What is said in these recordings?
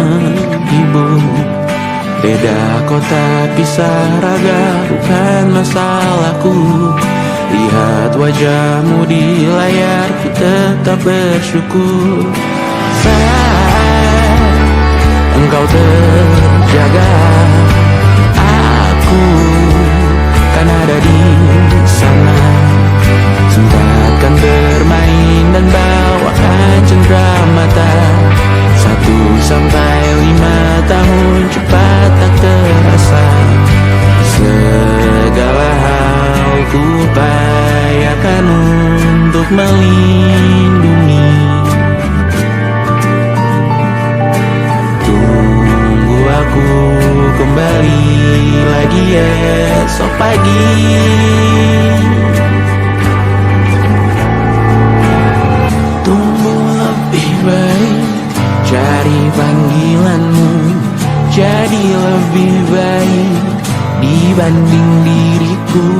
menghibur. Beda kota pisah raga bukan masalahku. Lihat wajahmu di layar, ku tetap bersyukur. Saat engkau terjaga, aku kan ada di sana. Sempatkan bermain dan bawakan cenderamata. 1 sampai 5 tahun cepat tak terasa. Segala hal ku upayakan untuk melindungi. Tunggu aku kembali lagi esok pagi. Tunggu lebih baik, cari panggilanmu jadi lebih baik dibanding diriku.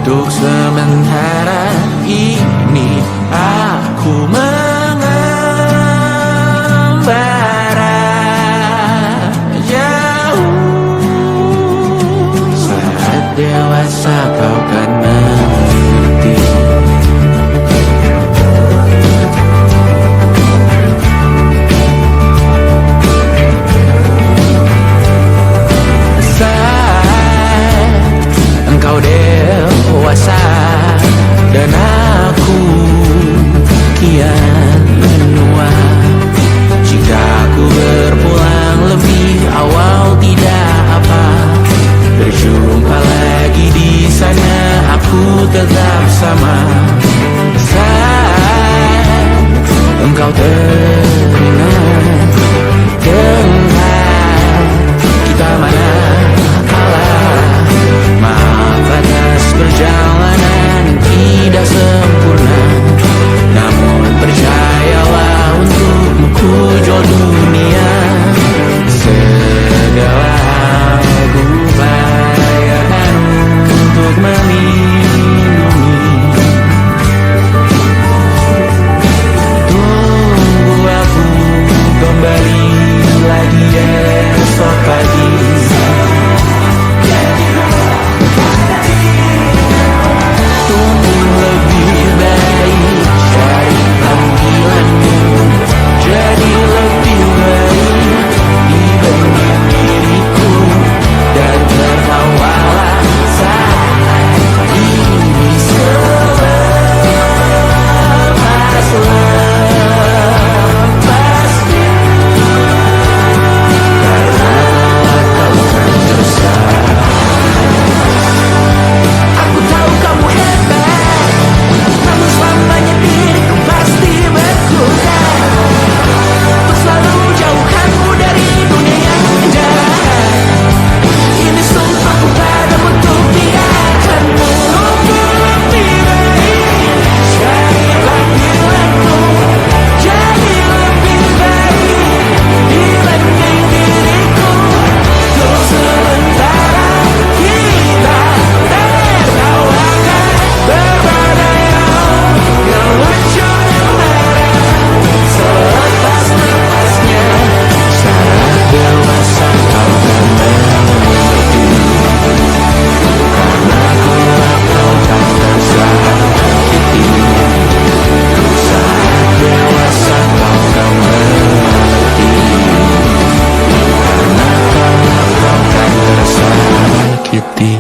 Untuk sementara ini aku mengembara jauh. Saat dewasa kau kan mengerti. Engkau dewasa dan aku kian menua. Jika aku berpulang lebih awal tidak apa. Berjumpa lagi di sana, aku tetap sama. Saat engkau teringat dengan kita mana kalah. Maaf atas perjalanan tidak sempurna, namun percayalah untukmu ku jual dunia. Segala hal ku upayakan untuk melindungi. Tunggu aku kembali lagi esok pagi. Jadi lebih baik dibanding diriku. Dan tertawalah saat ini selepas-lepasnya. Karena kau kan bersama. Aku tahu kamu hebat, namun selamanya diriku pasti berkurang. Selalu jauhkanmu dari dunia yang jahat. Ini sumpahku padamu untuk biarkanmu lebih baik. Cari panggilanmu jadi lebih baik dibanding diriku. Untuk sementara kita tertawakan berbagai hal yang lucu dan marah. Selepas-lepasnya saat dewasa kau kan mengerti. Karena kulah kau tak tersakiti. Saat dewasa kau kan mengerti. Karena kulah kau tak tersakiti.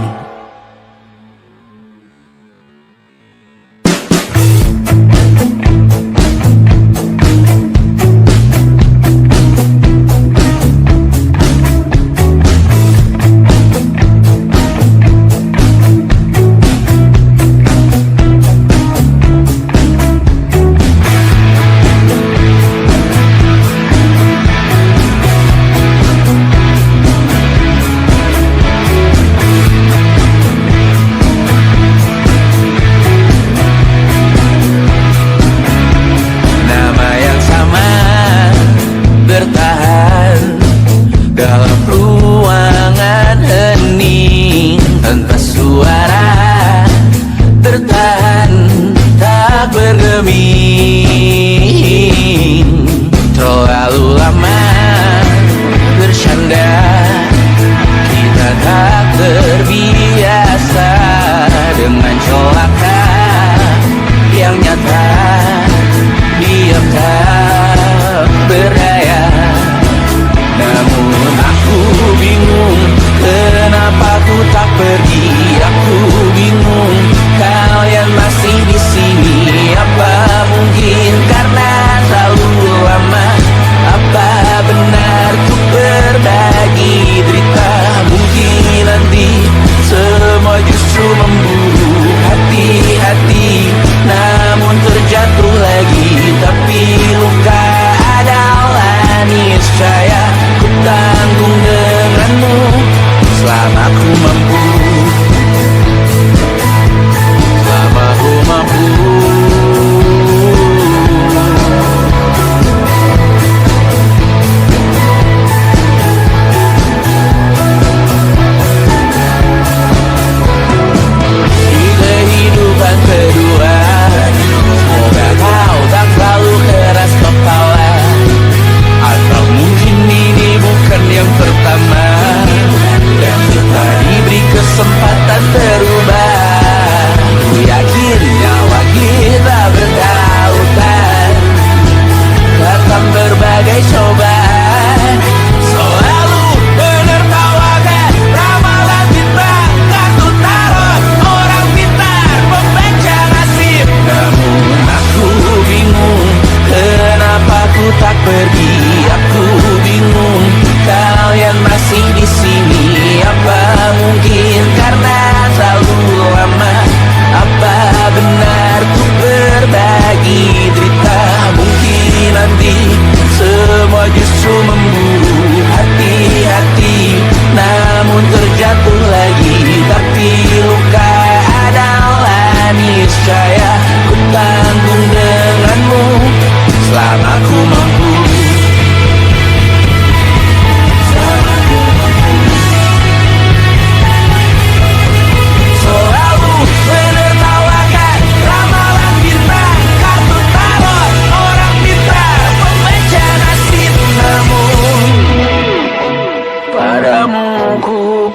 Terlalu lama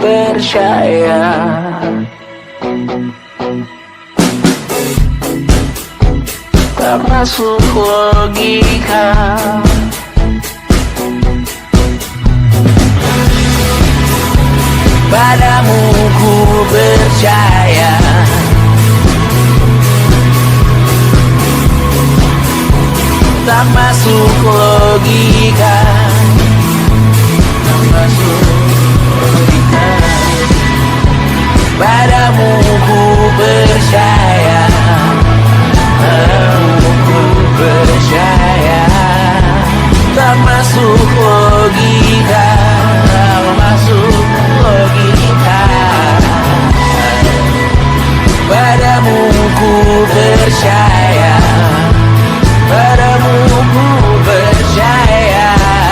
percaya. Tak masuk logika. Padamu ku percaya. Tak masuk logika. Tak masuk logika. Padamu ku percaya. Padamu ku percaya. Tak masuk logika. Tak masuk logika. Padamu ku percaya. Padamu ku percaya.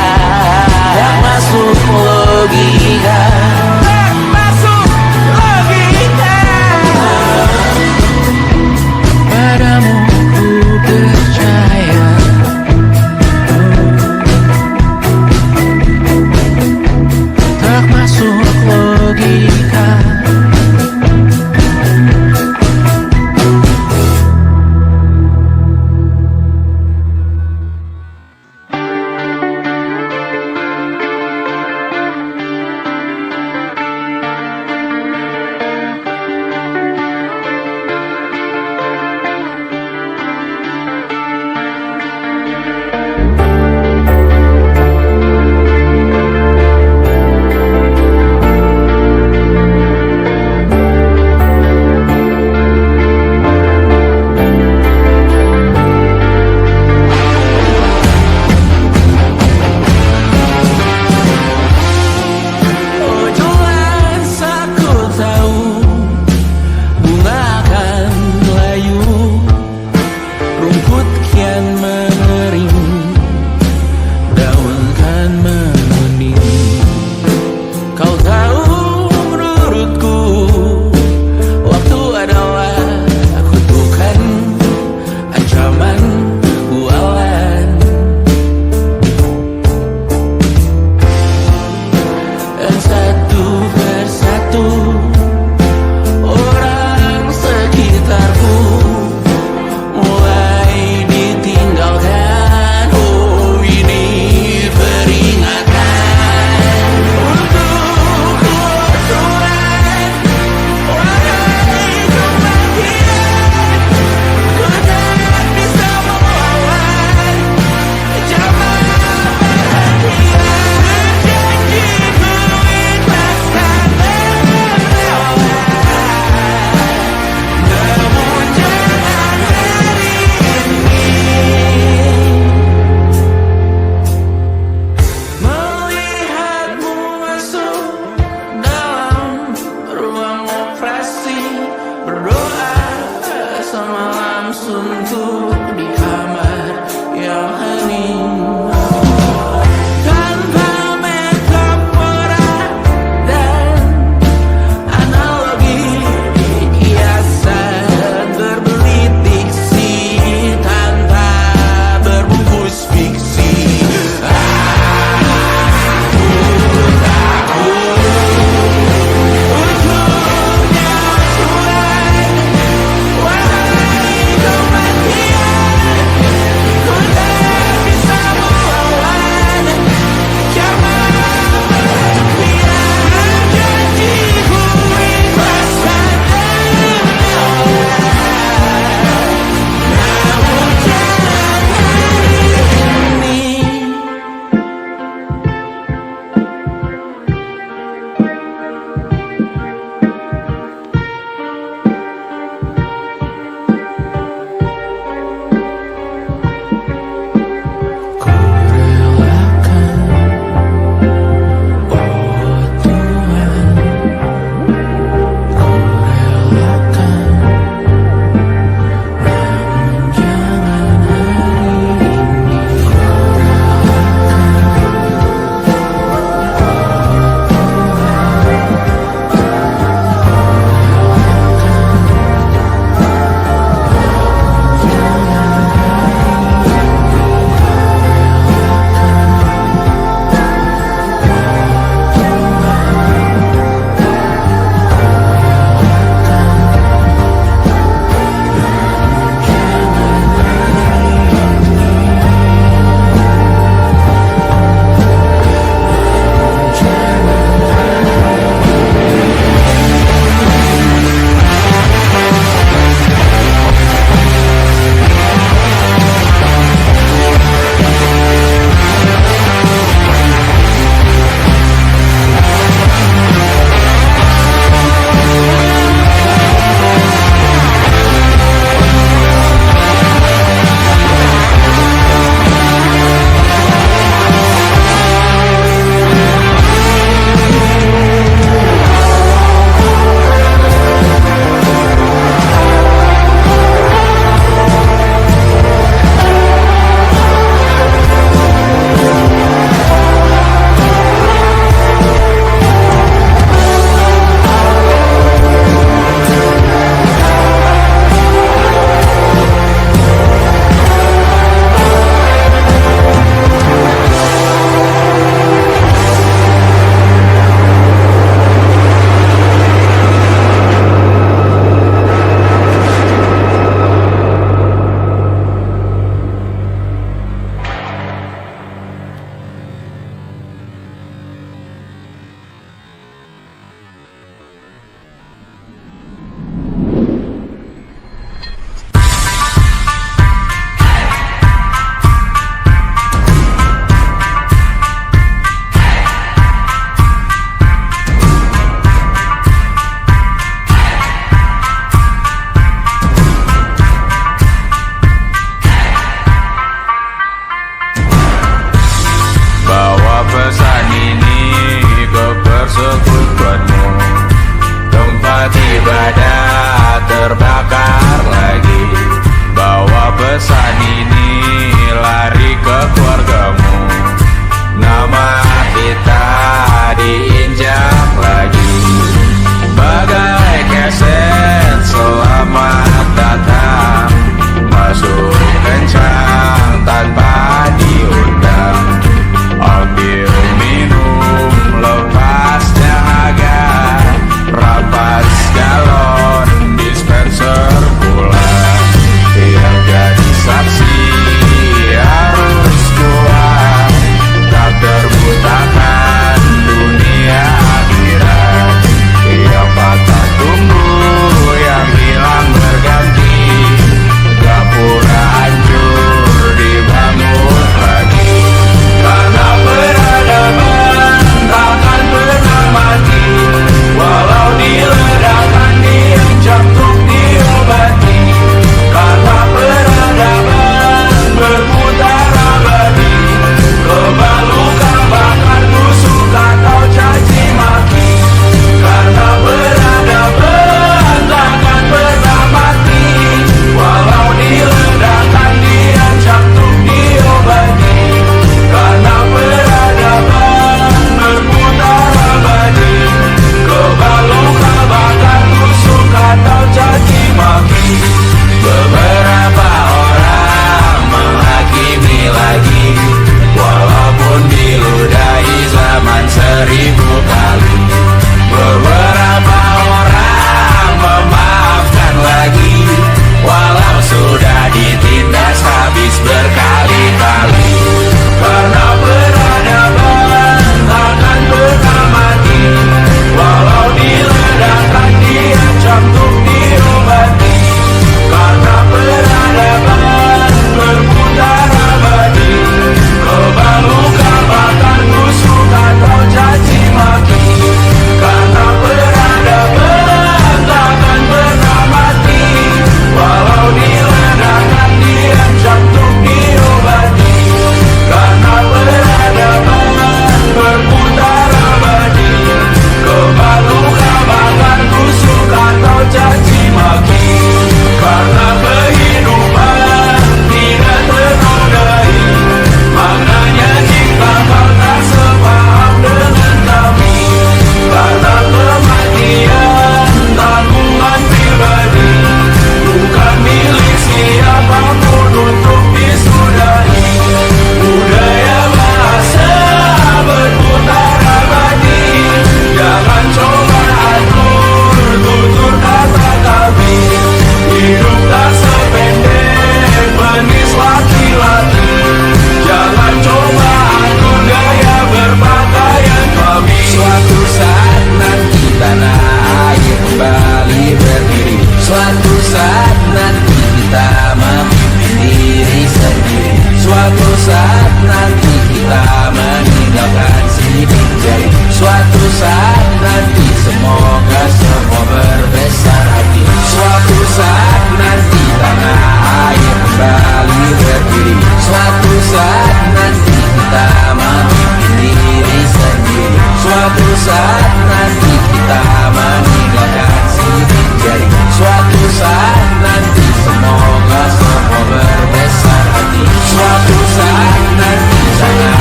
saat nanti semoga semua berbesar hati. Suatu saat nanti tanah air kembali berdiri. Suatu saat nanti kita memimpin diri sendiri. Suatu saat nanti kita meninggalkan sidik jari. Suatu saat nanti semoga semua berbesar hati. Suatu saat nanti tanah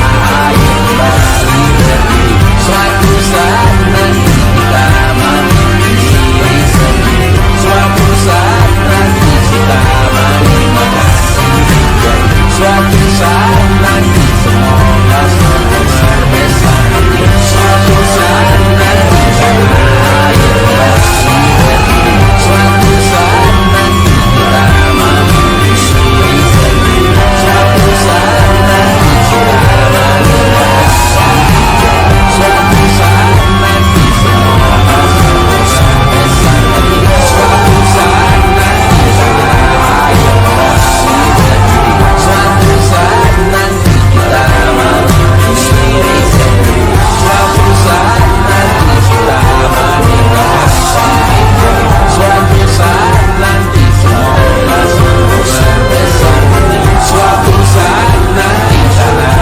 air kembali berdiri. Suatu saat nanti kita memimpin diri sendiri. Suatu saat nanti kita meninggalkan sidik jari. Suatu saat nanti semoga semua berbesar hati. Suatu saat nanti tanah air kembali berdiri. Suatu saat nanti kita memimpin diri sendiri. Suatu saat nanti kita meninggalkan sidik jari. Suatu saat nanti semoga semua berbesar hati. Suatu saat nanti tanah air kembali berdiri. Suatu saat nanti kita memimpin diri sendiri. Suatu saat nanti kita meninggalkan sidik jari. Suatu saat nanti semoga semua berbesar hati. Suatu saat nanti tanah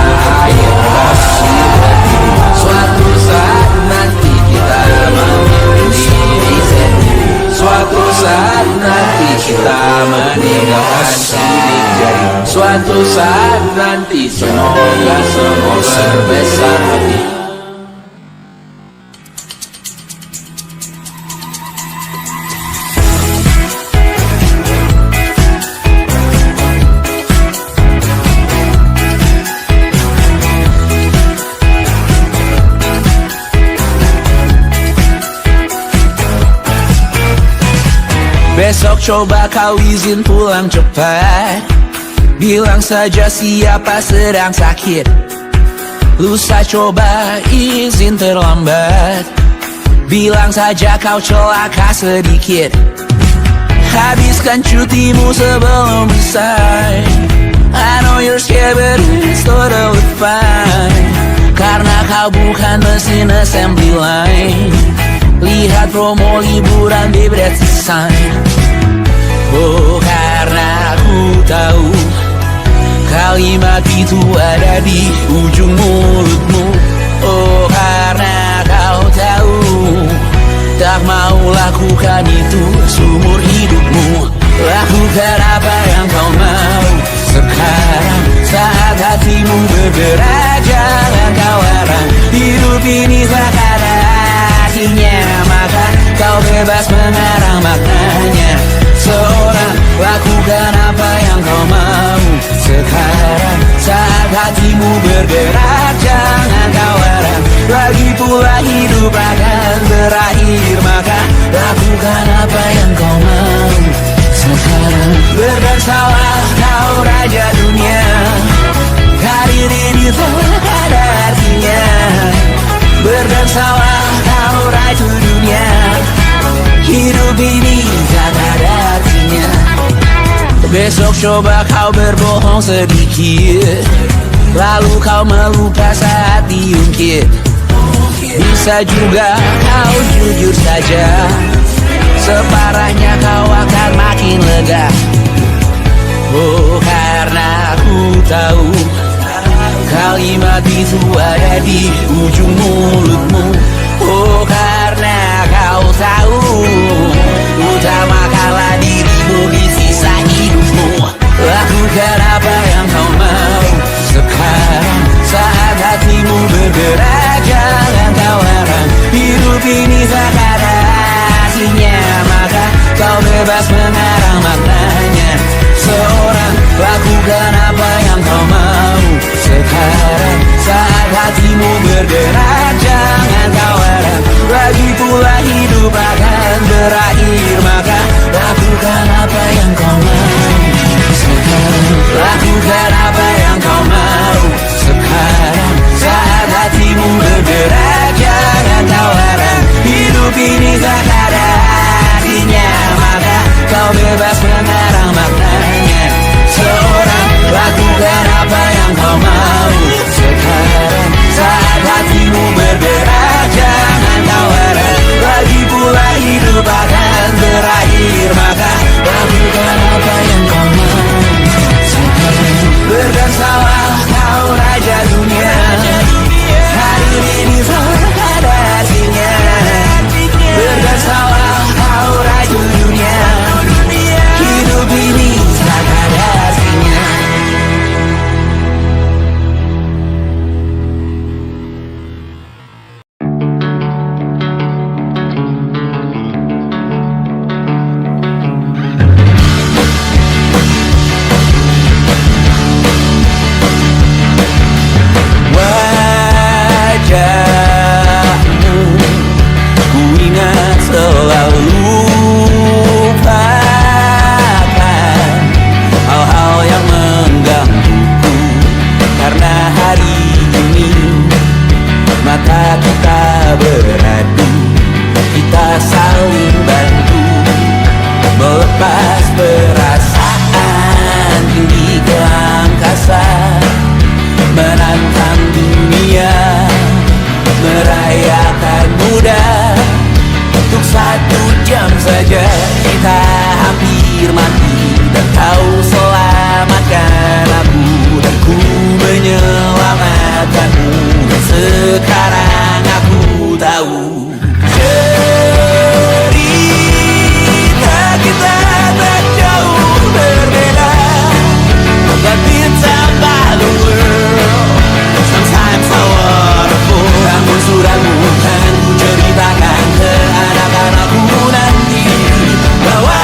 air kembali berdiri. Suatu saat nanti kita memimpin diri sendiri. Suatu saat nanti kita meninggalkan sidik jari. Suatu saat nanti semoga semua berbesar hati. Besok coba kau izin pulang cepat. Bilang saja siapa sedang sakit. Lusa coba izin terlambat. Bilang saja kau celaka sedikit. Habiskan cutimu sebelum selesai. I know you're scared but it's totally fine. Karena kau bukan mesin assembly line. Lihat promo liburan di Bread Sign. Oh, karena aku tahu kalimat itu ada di ujung mulutmu. Oh, karena kau tahu tak mau lakukan itu seumur hidupmu. Lakukan apa yang kau mau sekarang saat hatimu bergerak. Jangan kau larang. Hidup ini tak ada artinya, maka kau bebas mengarang maknanya. Seorang lakukan apa yang kau mau sekarang saat hatimu bergerak. Jangan kau larang. Lagi pula hidup akan berakhir, maka lakukan apa yang kau mau sekarang. Berdansalah kau raja dunia. Karir ini tak ada artinya. Berdansalah kau raja dunia. Hidup ini tak ada artinya. Besok coba kau berbohong sedikit, lalu kau melupa saat diungkit. Bisa juga kau jujur saja, separahnya kau akan makin lega. Oh, karena aku tahu kalimat itu ada di ujung mulutmu. Oh, karena kau tahu utamakanlah dirimu di sisa hidupmu. Lakukan apa yang kau mau sekarang saat hatimu bergerak. Jangan kau larang. Hidup ini tak ada artinya, maka kau bebas mengarang maknanya. Seorang lakukan apa yang kau mau sekarang saat hatimu bergerak. Jangan kau larang. Lagi pula hidup akan berakhir, maka lakukan apa yang kau mau sekarang. Lakukan apa yang kau mau sekarang saat hatimu kita beradu, kita saling bantu, melepas perasaan tinggi ke angkasa, menantang dunia, merayakan muda. Untuk 1 jam saja kita hampir mati, dan kau selamatkan aku, dan ku menyelamatkanmu. Dan sekarang aku tahu cerita kita tak jauh berbeda, but ditambah the world sometimes so wonderful. Namun suratmu kan ku ceritakan ke anak-anakku nanti, bahwa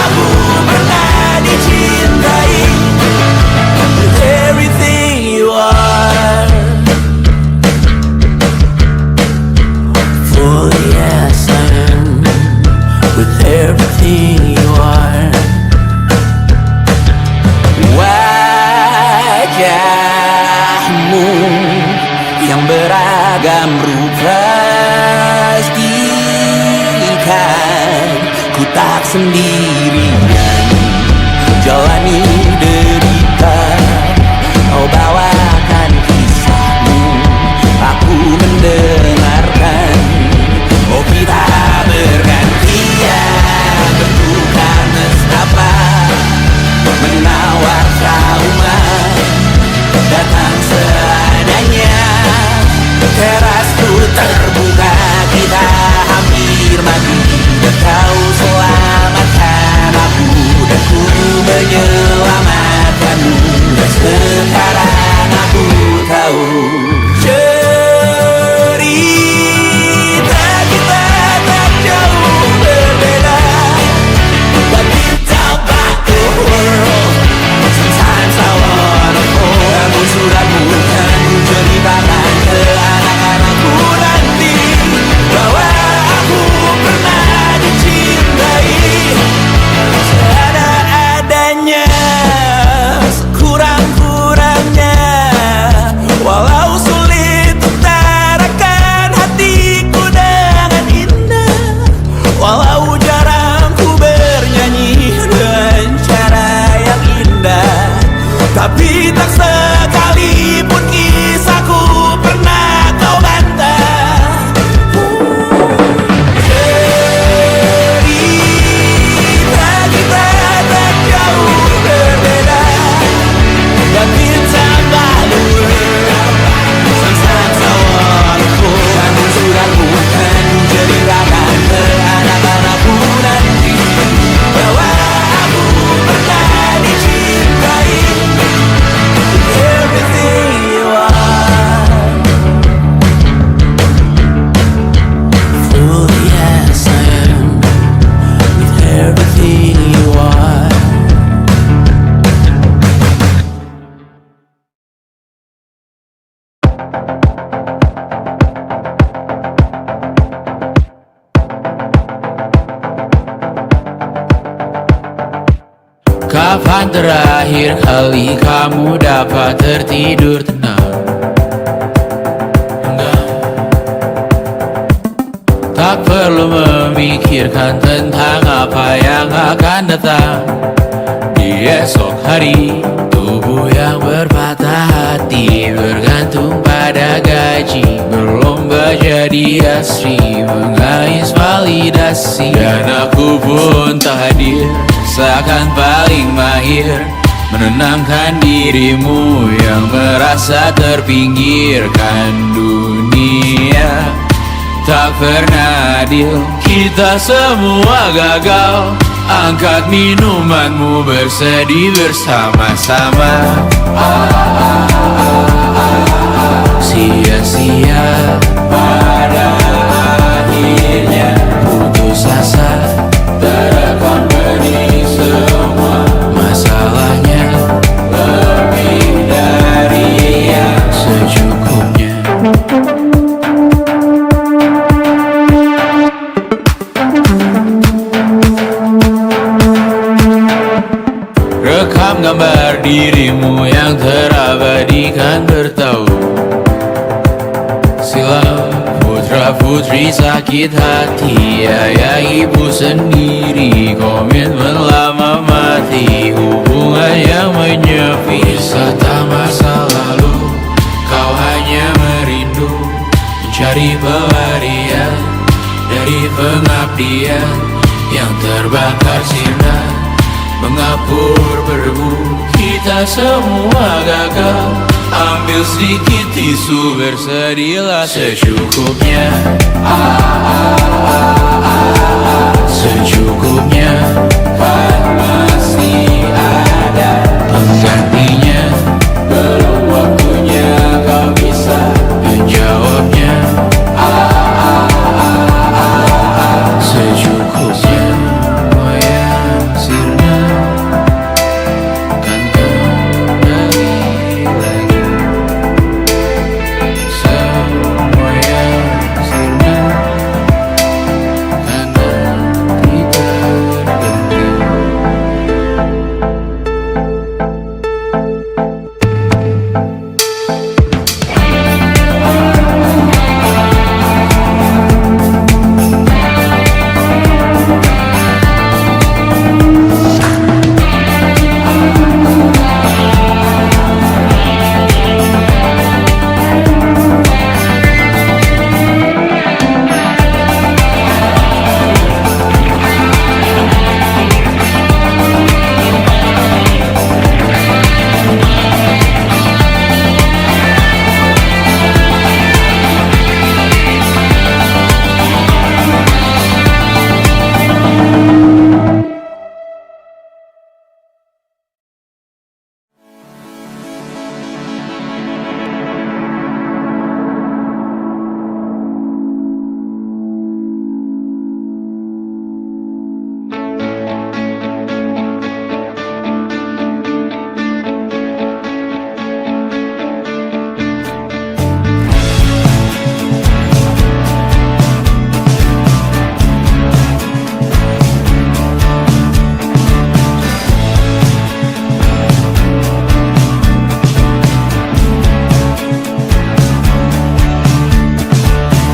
aku pernah dicintai with everything you are. For yes I am with everything you are. Wajahmu yang beragam rupa pastikan ku tak sendirian jalani derita. Kau bawakan kisahmu, aku mendengarkan. Oh, kita bergantian bertukar nestapa, menawar trauma, datang seadanya. Terasku terbuka, kita hampir mati, dan kau selamatkan aku, dan ku menyelamatkanmu. Dan sekarang aku tahu cerita kita tak jauh berbeda, but ditambah the world sometimes I wanna fall. Namun suratmu kan ku ceritakan ke anak-anakku nanti, bahwa aku pernah dicintai seadanya, sekurang-kurangnya. Walau sulit utarakan hatiku dengan indah, walau jarang ku bernyanyi dengan cara yang indah, tapi tak sekalipun kisahku pernah kau bantah. Cerita kita tak jauh berbeda, but ditambah the world sometimes so wonderful. Namun suratmu kan ku ceritakan ke anak-anakku nanti, bahwa aku pernah dicintai with everything you are. For yes I am with everything you are. Kapan terakhir kali kamu dapat tertidur tenang? Enggak. Tak perlu memikirkan tentang apa yang akan datang di esok hari. Tubuh yang berpatah hati bergantung pada gaji, berlomba jadi asri, mengais validasi. Dan aku pun tak hadir, seakan paling mahir menenangkan dirimu yang merasa terpinggirkan dunia. Tak pernah adil, kita semua gagal. Angkat minumanmu, bersedih bersama-sama. Sia-sia pada akhirnya putus asa, terekam benih semua. Masalahnya lebih dari yang secukupnya. Rekam gambar dirimu yang terabadikan bertahun silam. Putra putri sakit hati, ayah ibu sendiri, komitmen lama mati, hubungan yang menyepi. Wisata masa lalu, kau hanya merindu, mencari pelarian dari pengabdian yang terbakar sinar, mengapur berbu. Kita semua gagal, ambil sedikit tisu, bersedihlah secukupnya. Secukupnya, kan masih ada penggantinya. Belum waktunya kau bisa menjawabnya. Secukupnya, wayang sirna kan kembali lagi. Semua yang sirna kan nanti berganti.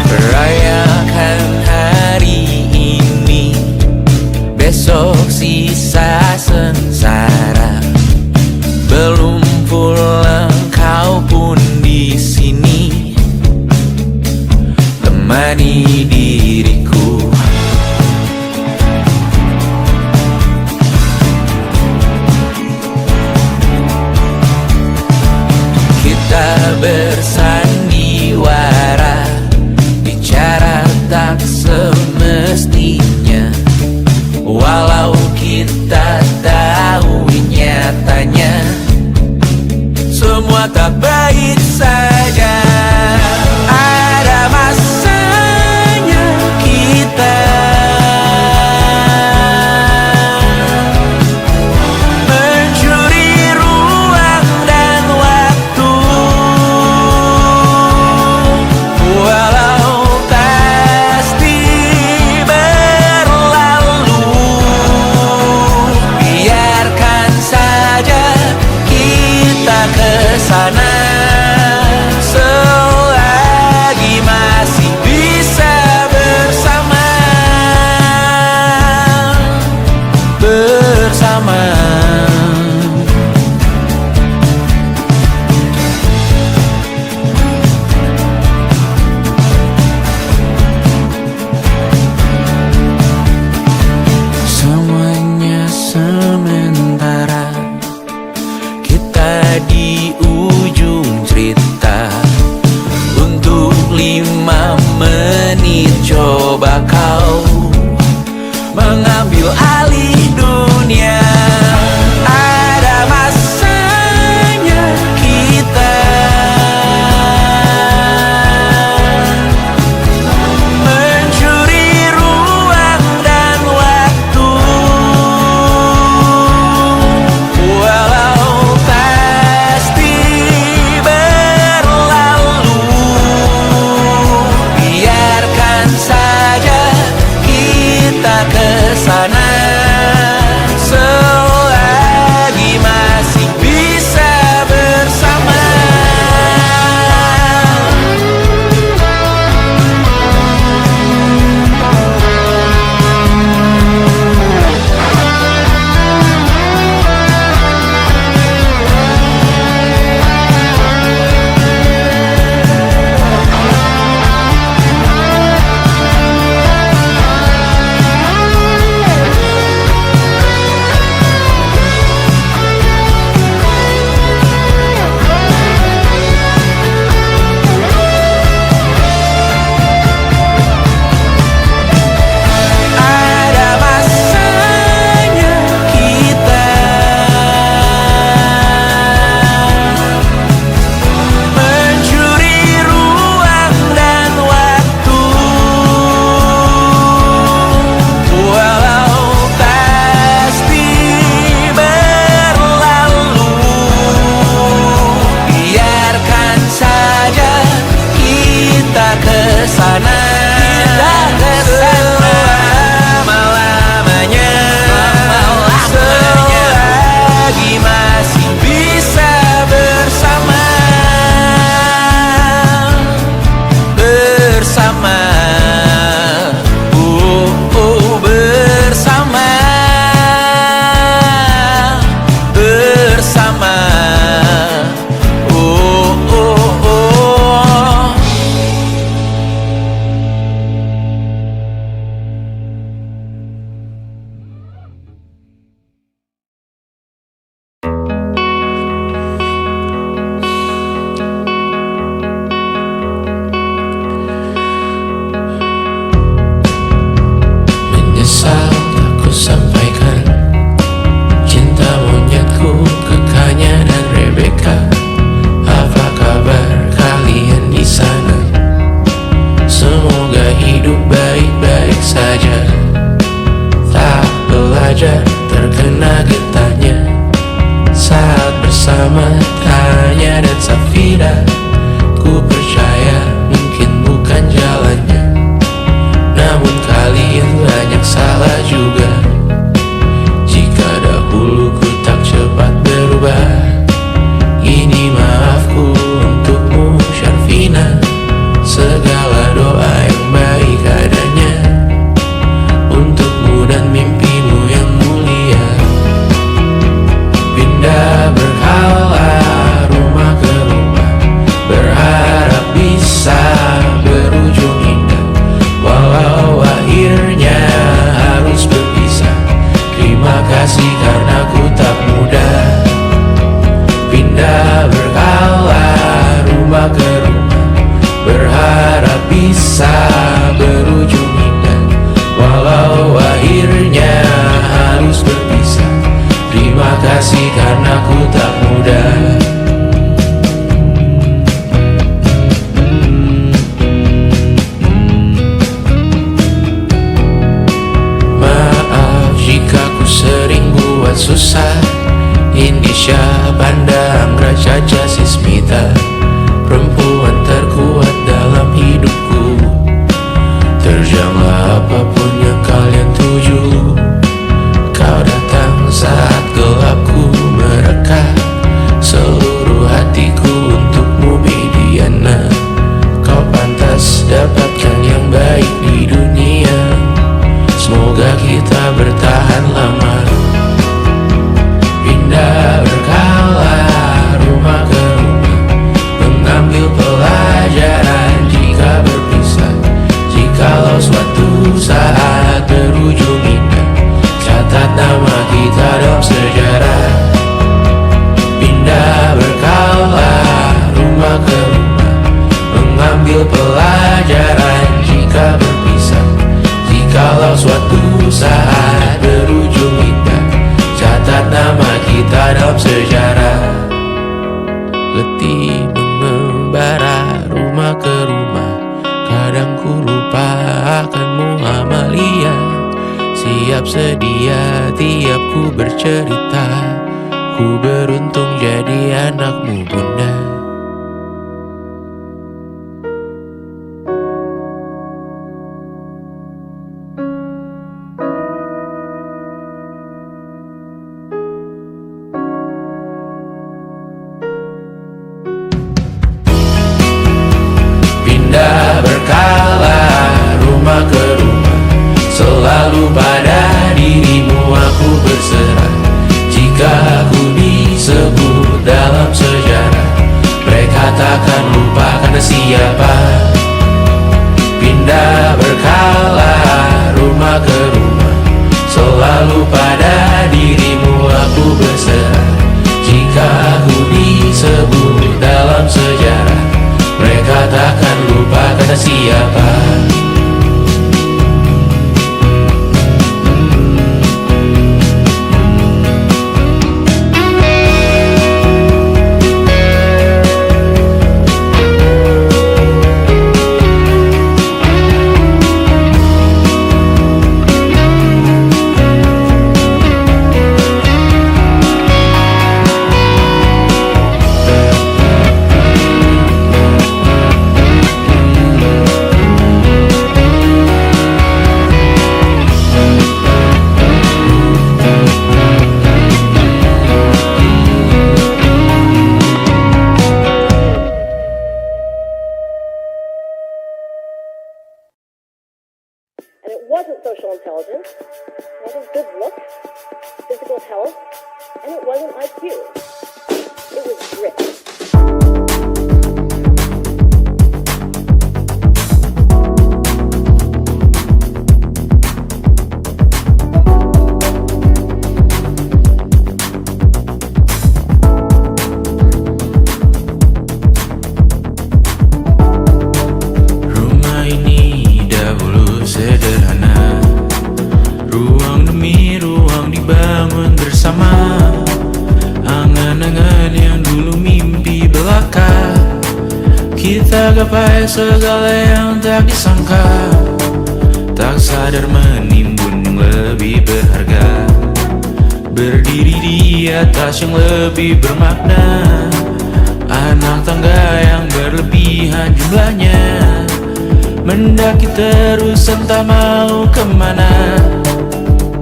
Rayakan hari ini, besok sisa sengsara. Belum pulang kau pun di sini, temani diriku. Kita bersandiwara, bicara tak semestinya, walau kita tahu nyatanya semua tak baik saja. Ada masanya kita mencuri ruang dan waktu, walau pasti berlalu. Biarkan saja kita kesana, selagi masih bisa bersama. Semuanya sementara, kita di ujung cerita. Untuk 5 menit coba kau mengambil alih dunia. Ada masanya kita mencuri ruang dan waktu, walau pasti berlalu. Biarkan saja kita kesana. saja terkena getahnya saat bersama Tanya dan Safira. Ku percaya mungkin bukan jalannya, namun kalian banyak salah juga. Jika dahulu ku tak cepat berubah, ini maafku untukmu Syarfina. Segala doa yang baik adanya untukmu dan mimpimu yang mulia. Pindah berkala rumah ke rumah, berharap bisa berujung indah. Walau akhirnya harus berpisah, terima kasih karena ku tak mudah. Pindah berkala rumah ke rumah, berharap bisa berujung indah. Walau akhirnya harus berpisah, terima kasih karena ku tak mudah. Maaf jika ku sering buat susah. Indonesia pandang Raja Jasismita, perempuan terkuat dalam hidupku. Terjanglah apapun yang kalian tuju. Kau datang saat gelapku mereka, seluruh hatiku untukmu Mediana. Kau pantas dapatkan yang baik di dunia, semoga kita bertahan lama. Pindah berkala rumah ke rumah, mengambil pelajaran jika berpisah. Jikalau suatu saat berujung indah, catat nama kita dalam sejarah. Pindah berkala rumah ke rumah, mengambil pelajaran jika berpisah. Jikalau suatu saat berujung indah, catat nama kita dalam sejarah. Letih mengembara rumah ke rumah, kadang ku lupa akanmu Amalia. Siap sedia tiap ku bercerita, ku beruntung jadi anakmu bunda. Pindah berkala rumah ke rumah, selalu pada dirimu aku berserah. Jika aku disebut dalam sejarah, mereka takkan lupa karena siapa. Pindah berkala rumah ke rumah, selalu pada dirimu aku berserah. Jika aku disebut dalam sejarah, mereka takkan lupa kata siapa. And it wasn't social intelligence, it wasn't good looks, physical health, and it wasn't IQ. It was grit. Rumah ini dahulu sederhana, ruang demi ruang dibangun bersama. Angan-angan yang dulu mimpi belaka, kita gapai segala yang tak disangka. Tak sadar menimbun yang lebih berharga. berdiri di atas yang lebih bermakna. Anak tangga yang berlebihan jumlahnya, mendaki terus entah mau kemana.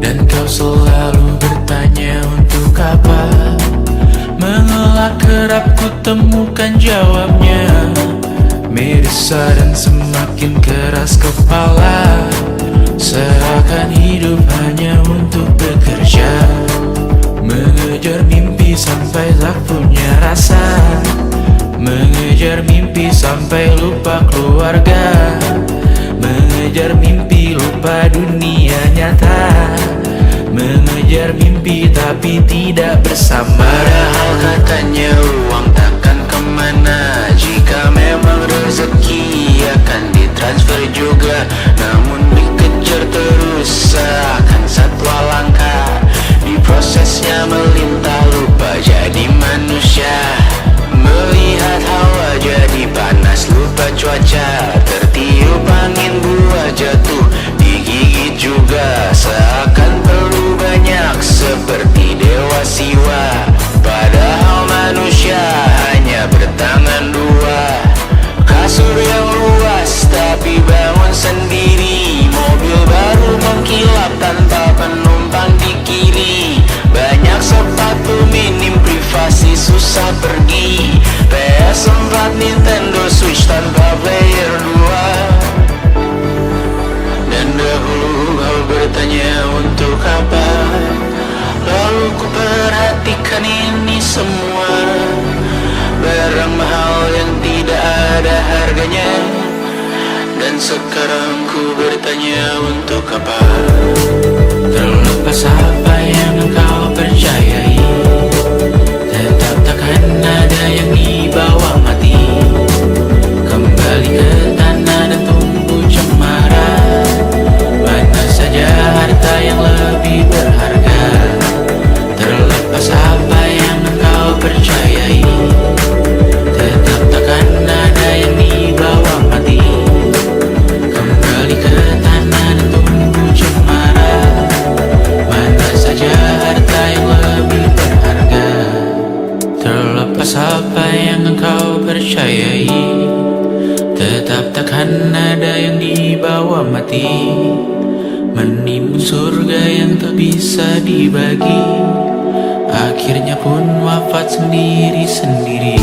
Dan kau selalu bertanya untuk apa. Mengelak kerap ku temukan jawabnya. Merisa dan semakin keras kepala, seakan hidup hanya untuk bekerja. Mengejar mimpi sampai tak punya rasa, mengejar mimpi sampai lupa keluarga, mengejar mimpi lupa dunia nyata, mengejar mimpi tapi tidak bersama. Padahal katanya uang takkan kemana, jika memang rezeki akan ditransfer juga. Namun dikejar terus seakan satwa langka, di prosesnya melintah lupa jadi manusia. Melihat hawa jadi panas lupa cuaca, tertiup angin buah jatuh digigit juga. Seakan perlu banyak seperti dewa siwa, padahal manusia hanya bertangan dua. Kasur yang luas tapi bangun sendiri, mobil baru mengkilap tanpa penumpang di kiri. Banyak sepatu minim privasi susah pergi, PS4 Nintendo Switch tanpa player 2. Dan dahulu kau bertanya untuk apa, lalu ku perhatikan ini semua. Barang mahal yang tidak ada harganya. Dan sekarang ku bertanya untuk apa. Terlepas apa yang engkau percayai, tetap takkan ada yang dibawa mati. Kembali ke tanah dan tumbuh cemara. Mana saja harta yang lebih berharga. Terlepas apa yang engkau percayai, tetap takkan ada yang dibawa mati. Kembali ke tanah dan tumbuh cemara. Mana saja harta yang lebih berharga. Terlepas apa yang engkau percayai, tetap takkan ada yang dibawa mati. Menimbun surga yang tak bisa dibagi, akhirnya pun wafat sendiri-sendiri.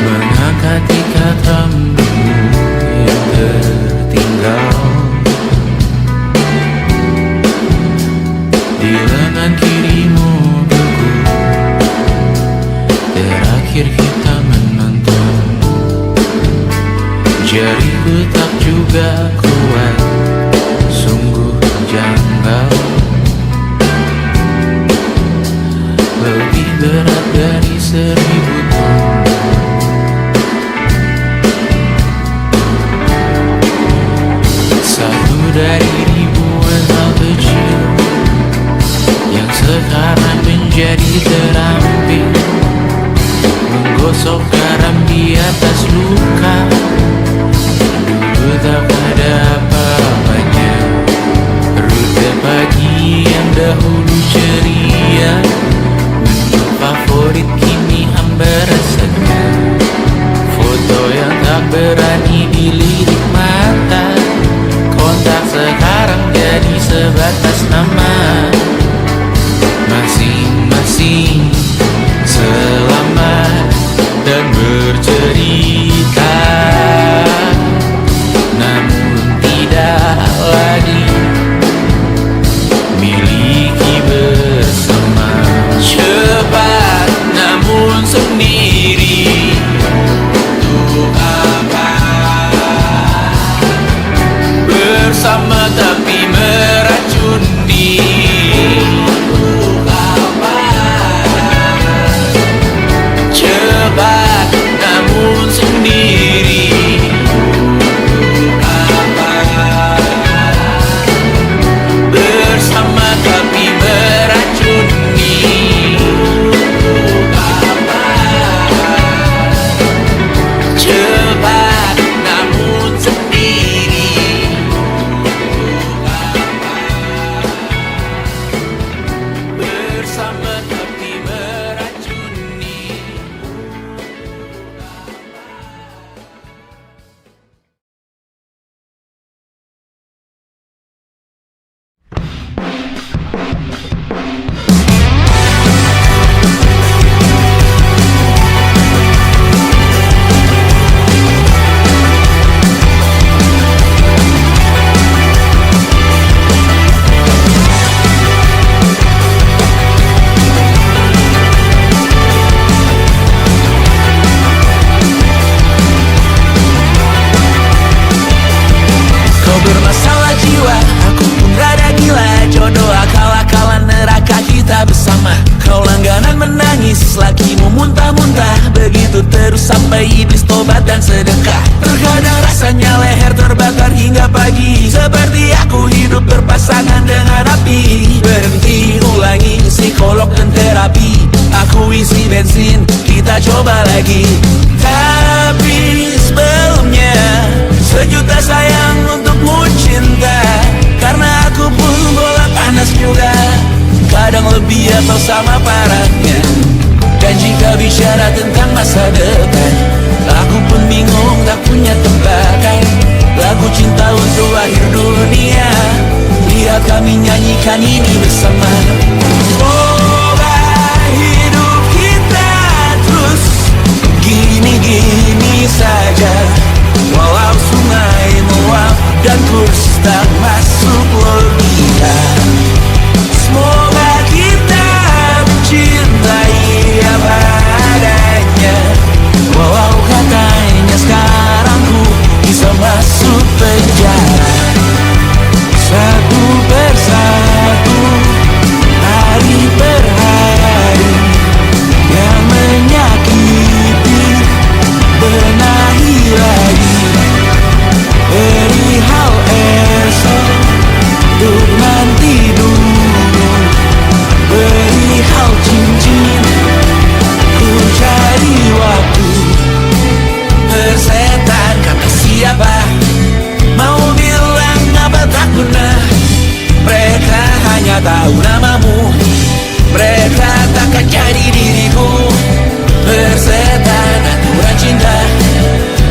Mengangkat ikat rambutmu yang tertinggal di lengan kirimu beku. Terakhir kita menonton, jariku tak juga kuat, sungguh janggal. Lebih berat dari 1000 ton. Satu dari ribuan hal kecil yang sekarang menjadi terampil, menggosok garam di atas luka. Dulu tak ada apa-apanya, rute pagi yang dahulu ceria, menu favorit kini hambar rasanya. Foto yang tak berani dilirik mata, kontak sekarang jadi sebatas nama. Masing-masing selamat dan bercerita, namun tidak lagi miliki bersama. Cepat namun sendiri, untuk apa? Bersama tapi meracuni. Untuk apa? Cepat namun sendiri. Untuk apa? bukan sedekah. Terkadang rasanya leher terbakar hingga pagi, seperti aku hidup berpasangan dengan api. Berhenti, ulangi psikolog dan terapi. Aku isi bensin, kita coba lagi. Tapi sebelumnya, sejuta sayang untukmu cinta. Karena aku pun bola panas juga, kadang lebih atau sama parahnya. Dan jika bicara tentang masa depan, aku pun bingung tak punya tebakan. Lagu cinta untuk akhir dunia, lihat kami nyanyikan ini bersama. Semoga hidup kita terus gini-gini saja, walau sungai meluap dan kurs tak masuk logika. Semoga kita mencintai apa adanya, walau katanya sekarang ku bisa masuk penjara. Satu persatu, hari per hari, yang menyakiti benahi lagi. Perihal esok, untuk nanti dulu. Perihal cincin, ku cari waktu. Persetan kata siapa, mau bilang apa tak guna. Mereka hanya tahu namamu, mereka takkan jadi diriku. Persetan aturan cinta,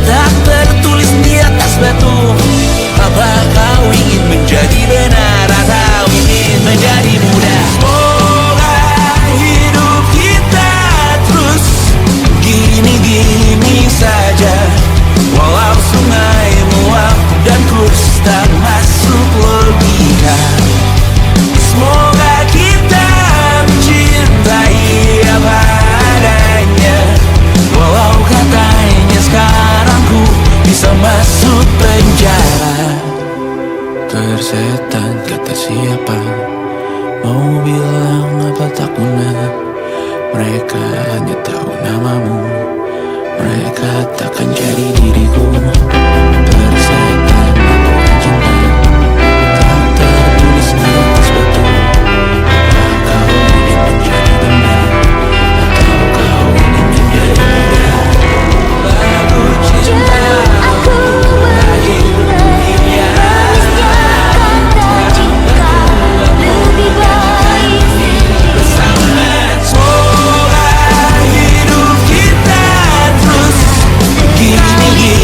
tak tertulis di atas batu. Apa kau ingin menjadi benar atau ingin menjadi muda? Semoga hidup kita terus gini-gini saja, walau sungai meluap dan kurs tak masuk logika. Semoga kita mencintai apa adanya, walau katanya sekarang ku bisa masuk penjara. Persetan kata siapa, mau bilang apa tak guna. Mereka hanya tahu namamu, mereka takkan jadi diriku. Persetan aturan cinta, tak tertulis di atas batu. Apa kau ingin menjadi benar atau kau ingin menjadi muda? Lagu cinta Aku menghindari manisnya kata cinta, lebih baik bersama. Semoga hidup kita terus gini-gini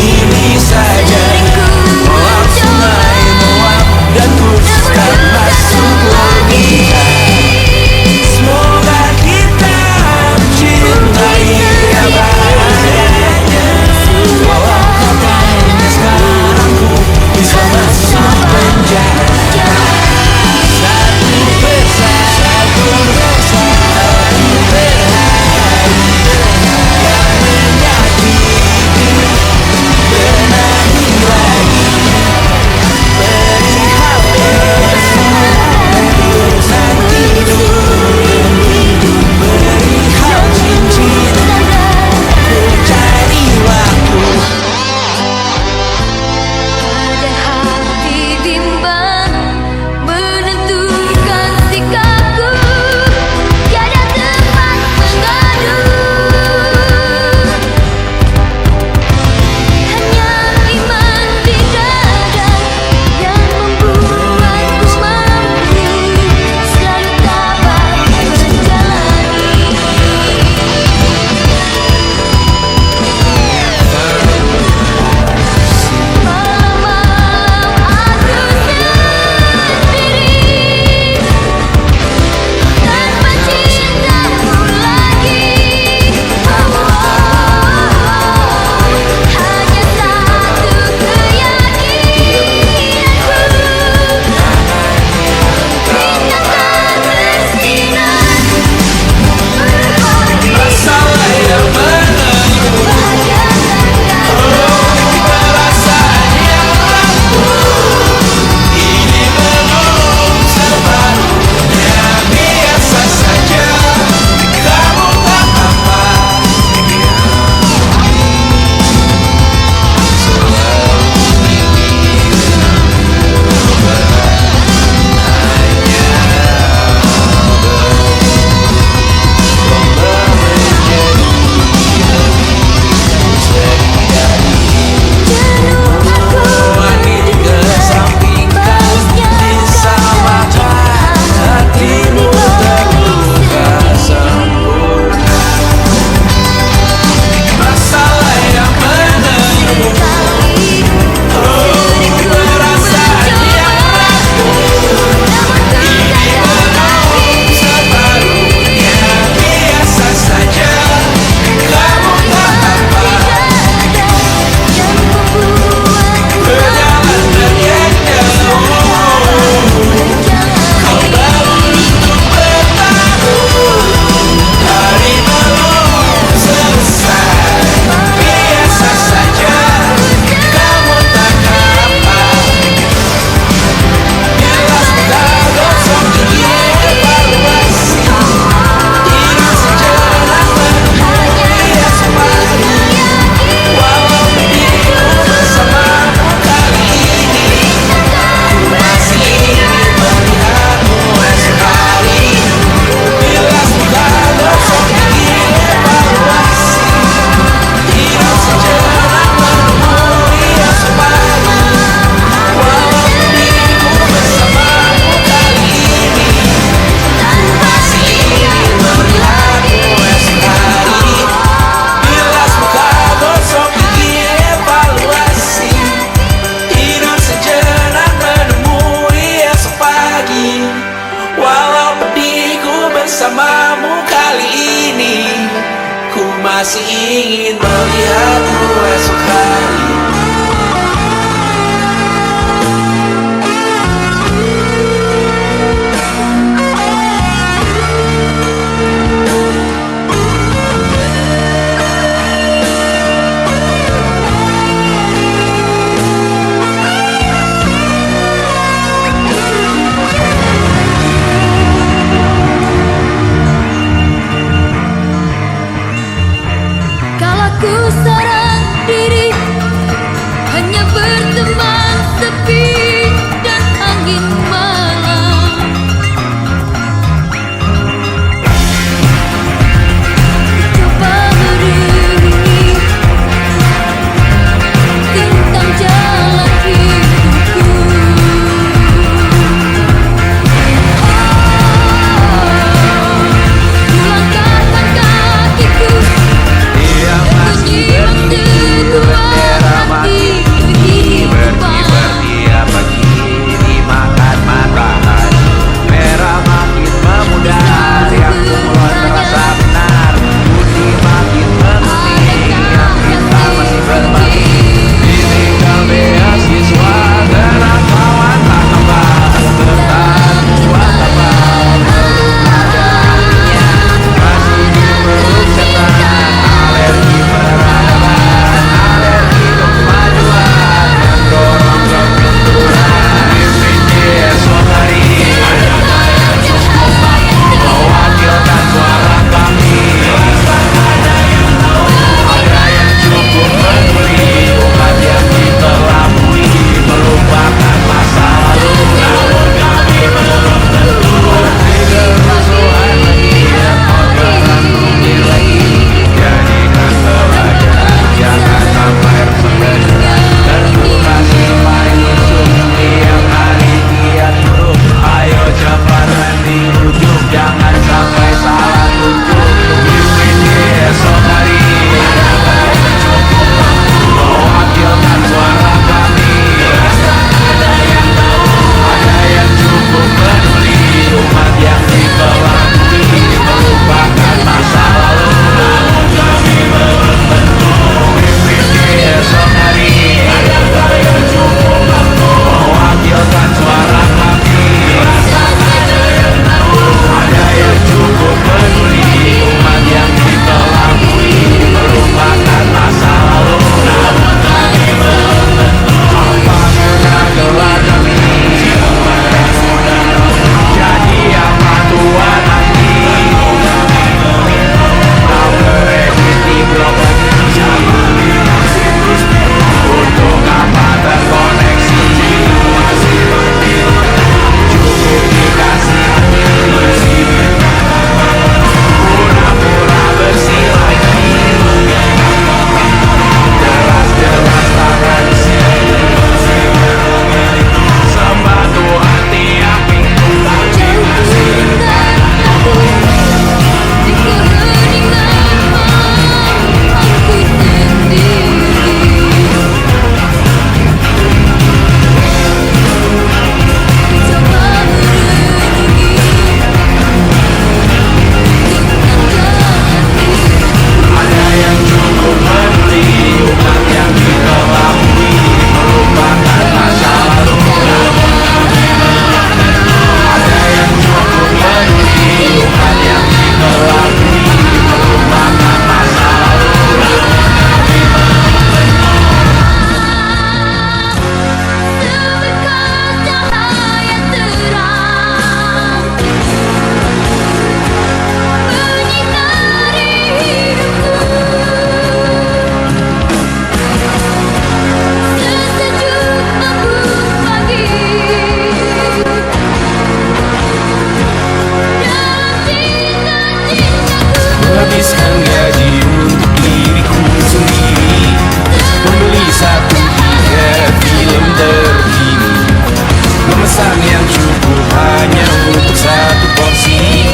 Pisang yang cukup hanya untuk satu porsi,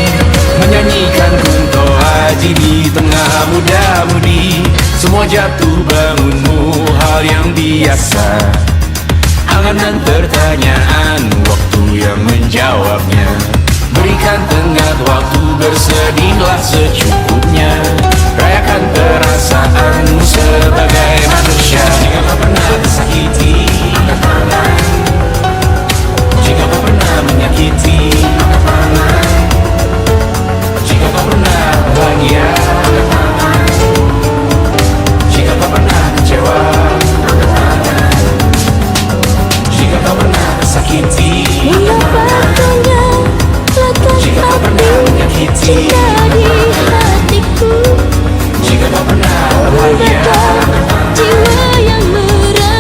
menyanyikan kunto haji di tengah muda-mudi. Semua jatuh bangunmu hal yang biasa, angan-angan pertanyaan, waktu yang menjawabnya. Berikan tengah waktu, bersedihlah secukupnya. Rayakan perasaanmu sebagai manusia. Jika kau pernah tersakiti, angkat tangan. Jika kau pernah menyakiti, angkat tangan. Jika kau pernah bahagia, angkat tangan. Jika kau pernah kecewa, angkat tangan. Jika kau pernah tersakiti, Mengapa tanya lekas jika kau pernah hati menyakiti, cinta di hatiku. jika kau pernah bahagia, Mengapa jiwa yang merana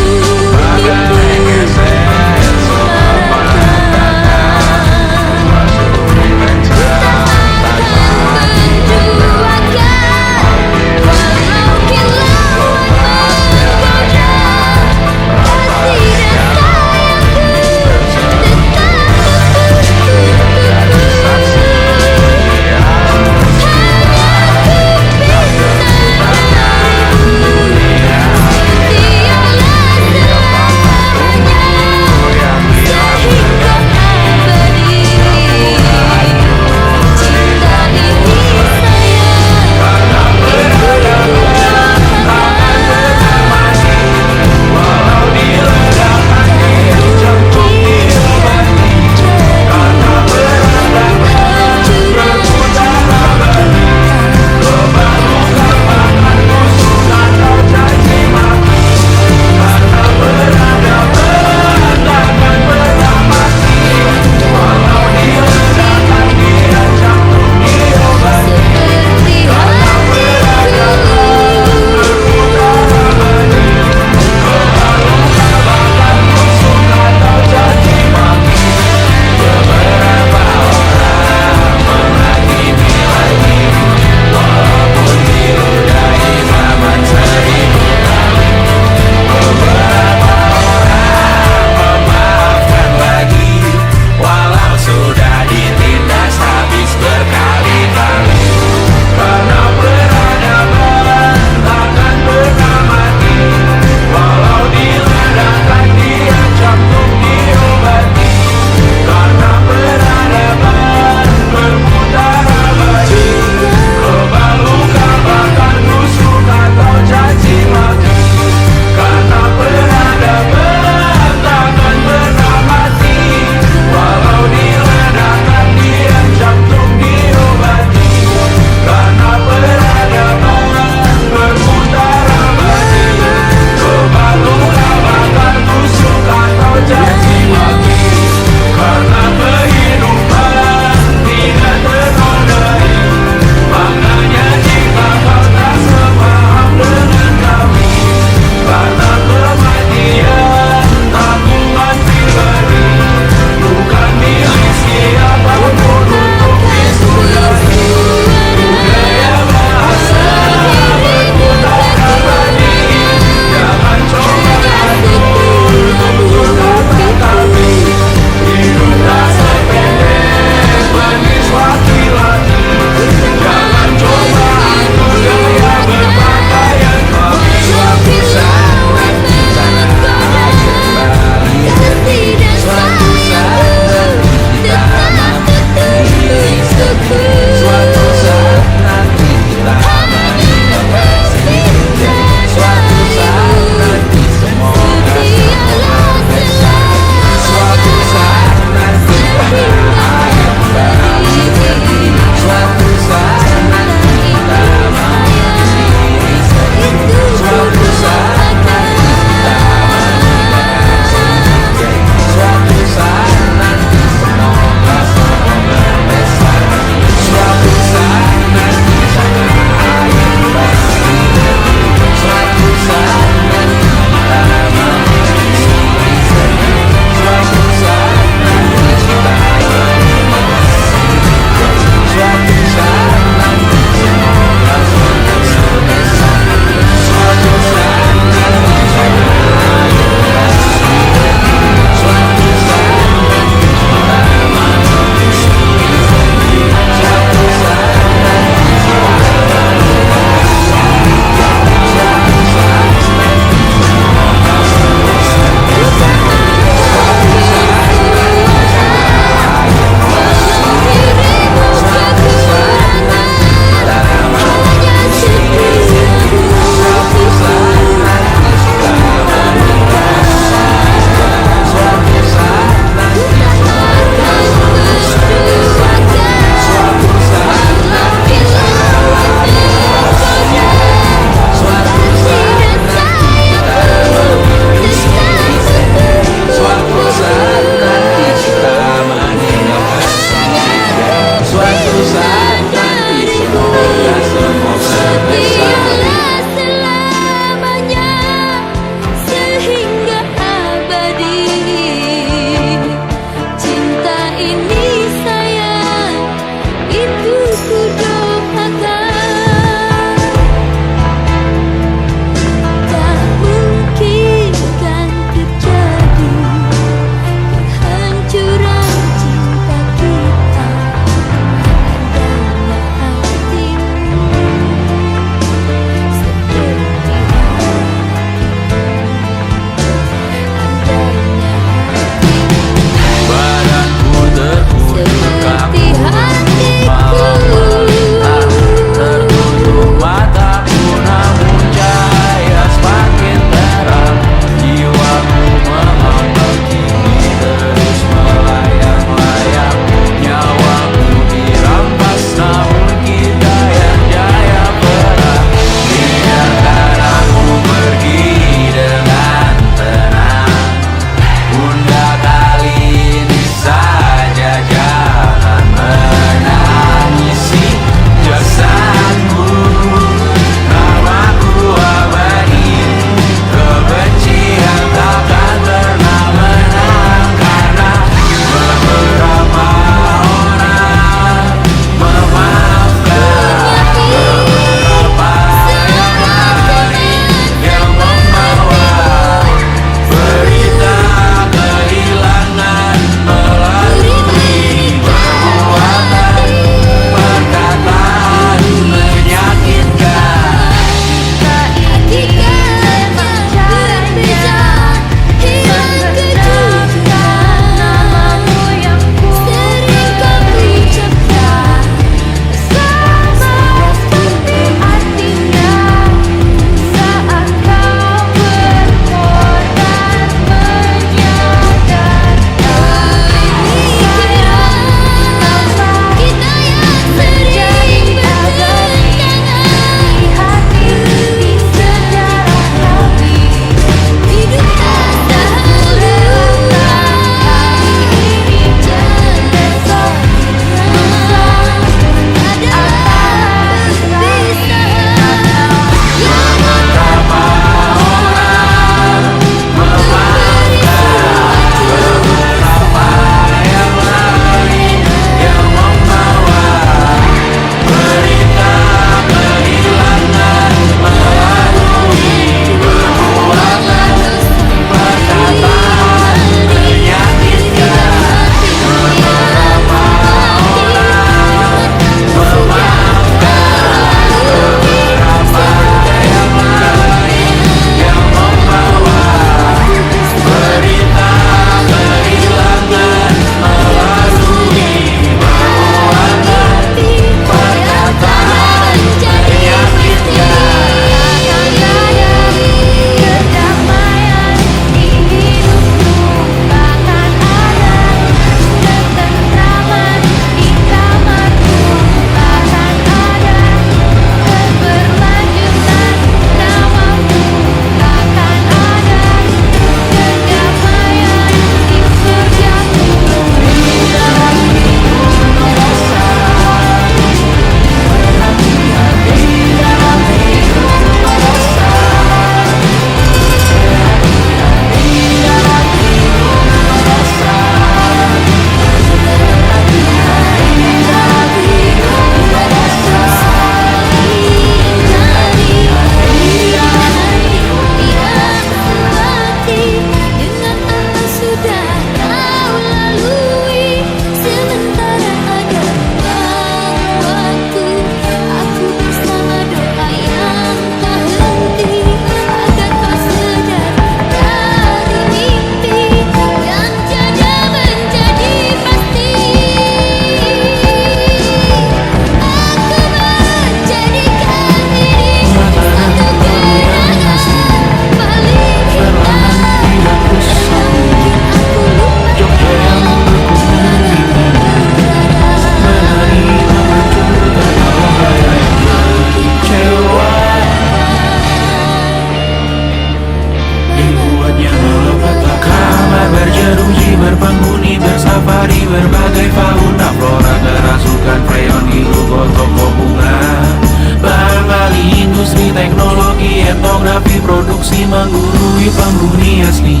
instruksi menggurui penghuni asli.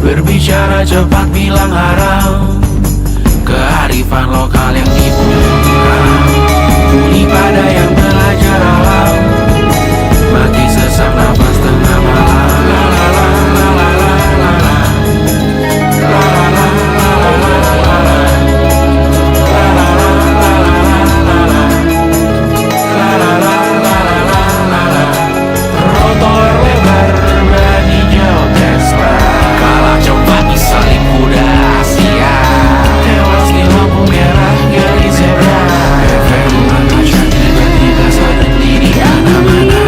Berbicara cepat bilang haram, kearifan lokal yang dibutuhkan. Tuli pada yang belajar alam, mati sesak nafas tengah malam. La la la la la la la la. La la la la la la la la. La la la la la la la. La la la la la la la. Trotoar lebar berani jauh Tesla, kalah cepat disalip kuda Asia, tewas di lampu merah gali zebra. Efek rumah kaca tiba-tiba sadar di mana-mana.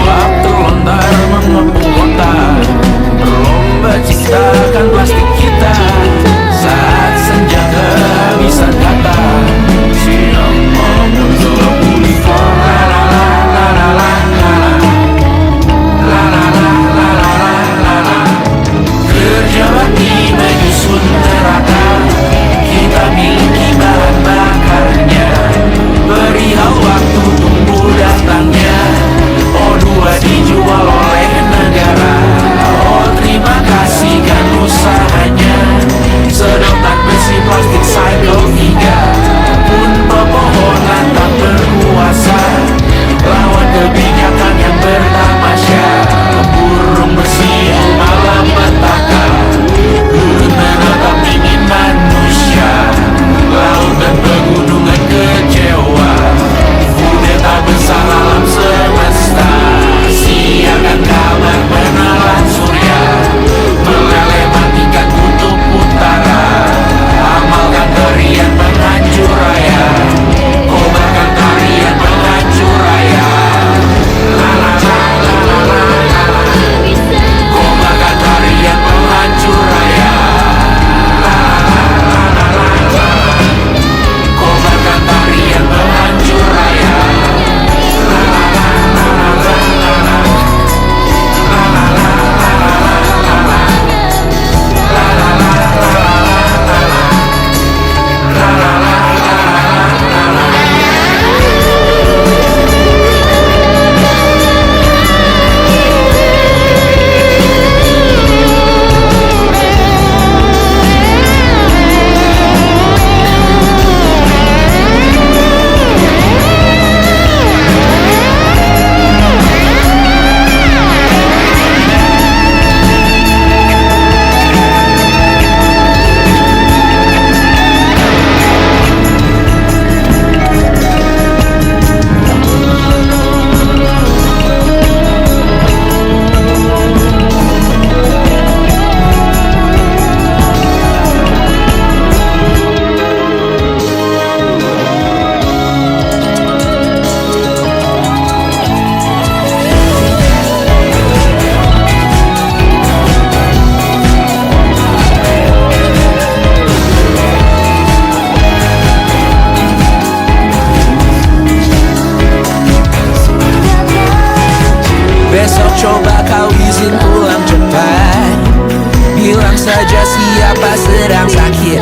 Waktu lontar mengepung kota, berlomba ciptakan plastik kita. Saat senja kehabisan kata, siang malam gelap uniform. La la la la la la la. La la la la la la la. Kerja bakti menyusun neraka, kita miliki bahan bakarnya. Perihal waktu tunggu datangnya. O2 dijual oleh negara. Oh terima kasih kan usahanya. Sedotan besi plastik cycle 3 pun pepohonan tak berkuasa lawan kebijakan yang bertamasya. Burung bersiul malam petaka, gurun menatap dingin manusia. Laut dan pegunungan kecewa, kudeta besar alam semesta. Siakan kabar penelan surya, meleleh matikan kutub utara. Amalkan tarian penghancur raya, kobarkan tarian penghancur raya. La la la la la la la. Kobarkan tarian penghancur raya. La la la la la la. Kobarkan tarian penghancur raya. La la la la la la la. La la la la la la la. La la la la la la la. La la la la la la. Besok coba kau izin pulang cepat, bilang saja siapa sedang sakit.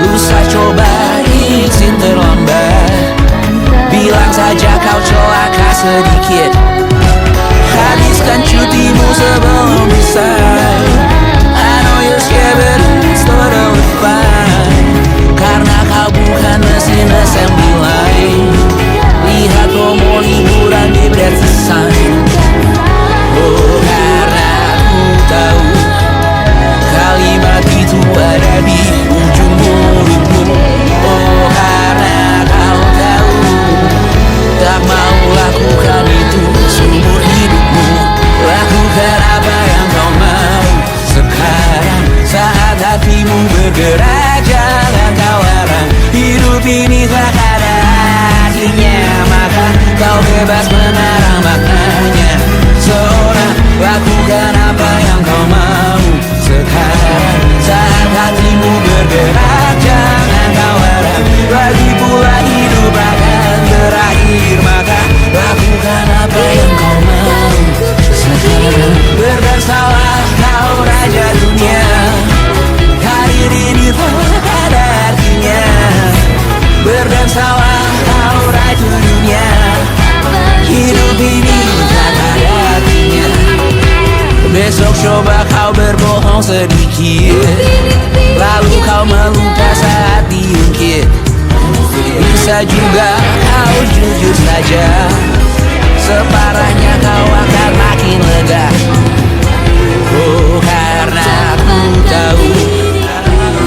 Lusa coba izin terlambat, bilang saja kau celaka sedikit. Habiskan cutimu sebelum resign. I know you're scared but it's totally fine, karena kau bukan mesin assembly line. Lihat promo liburan di Bread Sign. Oh karena ku tahu kalimat itu ada di ujung mulutmu. Oh karena kau tahu tak mau lakukan itu. kau berbohong sedikit, lalu kau melupa saat diungkit. Bisa juga kau jujur saja, separahnya kau akan makin lega. Oh, karena aku tahu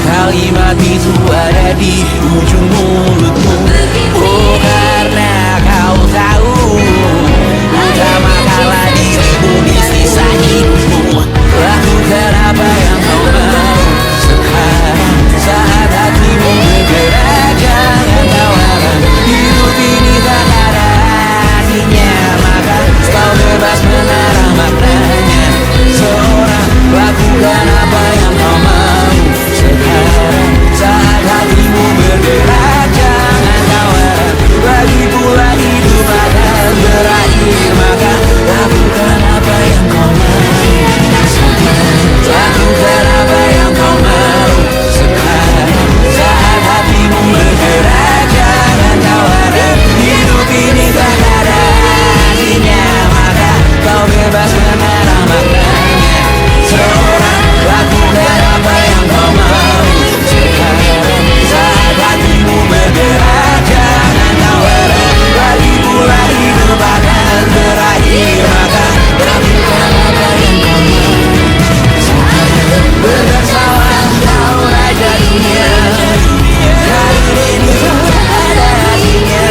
kalimat itu ada di ujung mulutmu. Oh, karena kau tahu utama kalah dirimu di sisa hidupmu. Lakukan apa yang kau mau sekarang, saat hatimu bergerak. Jangan kau harap hidup ini tak ada artinya, maka kau bebas menarang maknanya. Seorang lakukan apa yang kau mau sekarang, saat hatimu bergerak. Jangan kau harap lagi pula hidup akan berakhir, maka lakukan apa yang kau mau sekarang. Lakukan apa yang kau mau sekarang, saat hatimu bergerak. Jangan kau harap hidup ini tak ada artinya, maka kau bebas menarang maknanya. Seorang lakukan apa yang kau mau sekarang, saat hatimu bergerak. Jangan kau harap lagi pula hidup akan berakhir, maka lakukan apa yang kau mau sekarang. Bersalah kau raja dunia, hari ini tak ada artinya.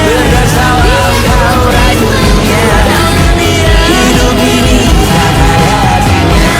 Bersalah kau raja dunia, hidup ini tak ada artinya.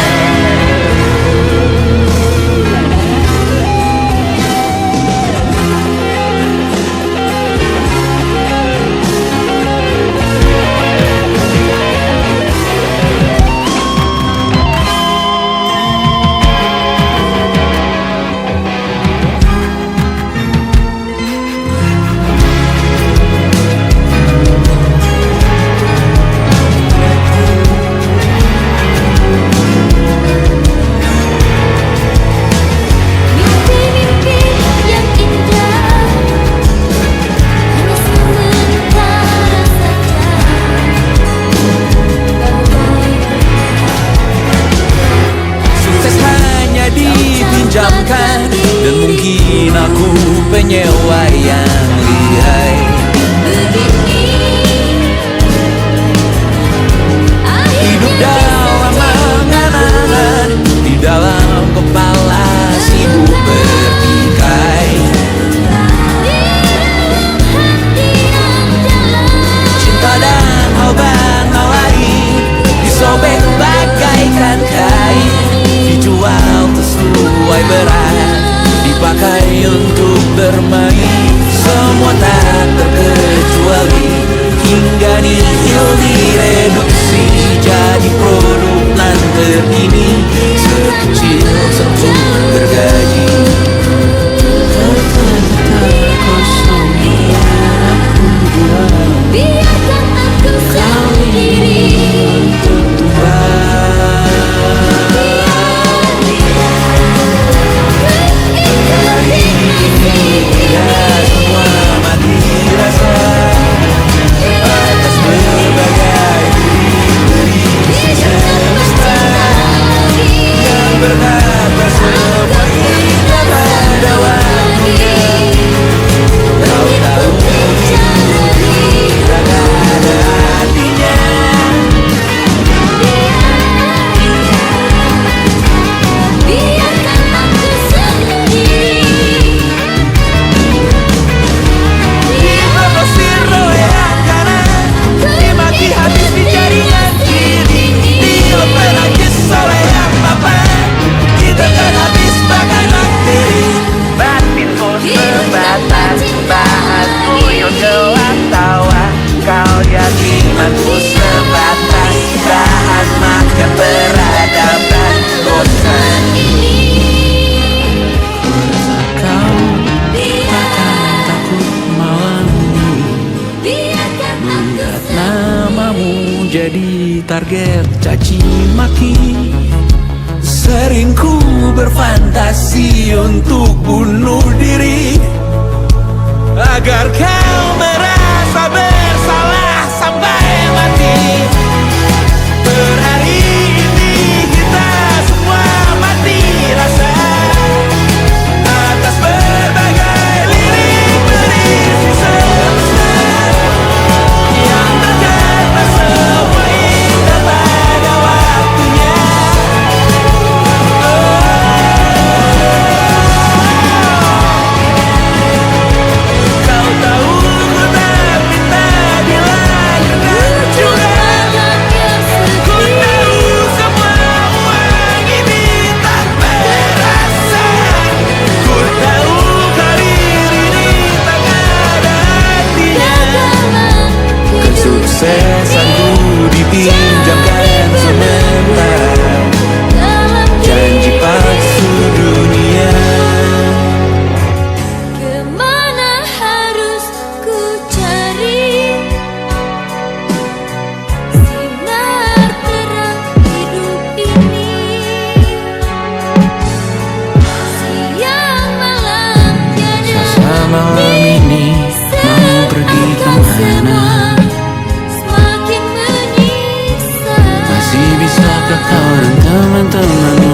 Mimpi-mimpi yang indah hanya sementara saja. Sukses hanya dipinjamkan, dan mungkin aku penyewa yang lihai. Hidup dalam angan-angan, di dalam kepala sibuk bertikai. Cinta dan obat lain disobek bagaikan kain, dijual sesuai berat, dipakai untuk bermain. Semua tak terkecuali, hingga nihil direduksi jadi produk nan terkini, sekecil serbuk bergaji. Kata-kata kosong yang aku buat, Biarkan aku sendiri. Semua mati rasa atas berbagai diri semesta yang berkata semua kita pada waktunya. Kau tahu tak ada artinya. Biarkan aku sendiri. Diprosir yang kanan, dimaki habis di jaringan kiri, dilepas najis oleh yang papan, kita kan habis bagai bakteri. Batinku sebatas bahan tuyul gelap tawa, kau yakinanku sebatas bahan makan peradaban bosan. Kau takkan takut malam ini, Biarkan aku lihat namamu jadi target caci maki. Sering ku berfantasi untuk bunuh diri, agar kau merasa bersalah sampai mati. Per hari ini kau dan teman-teman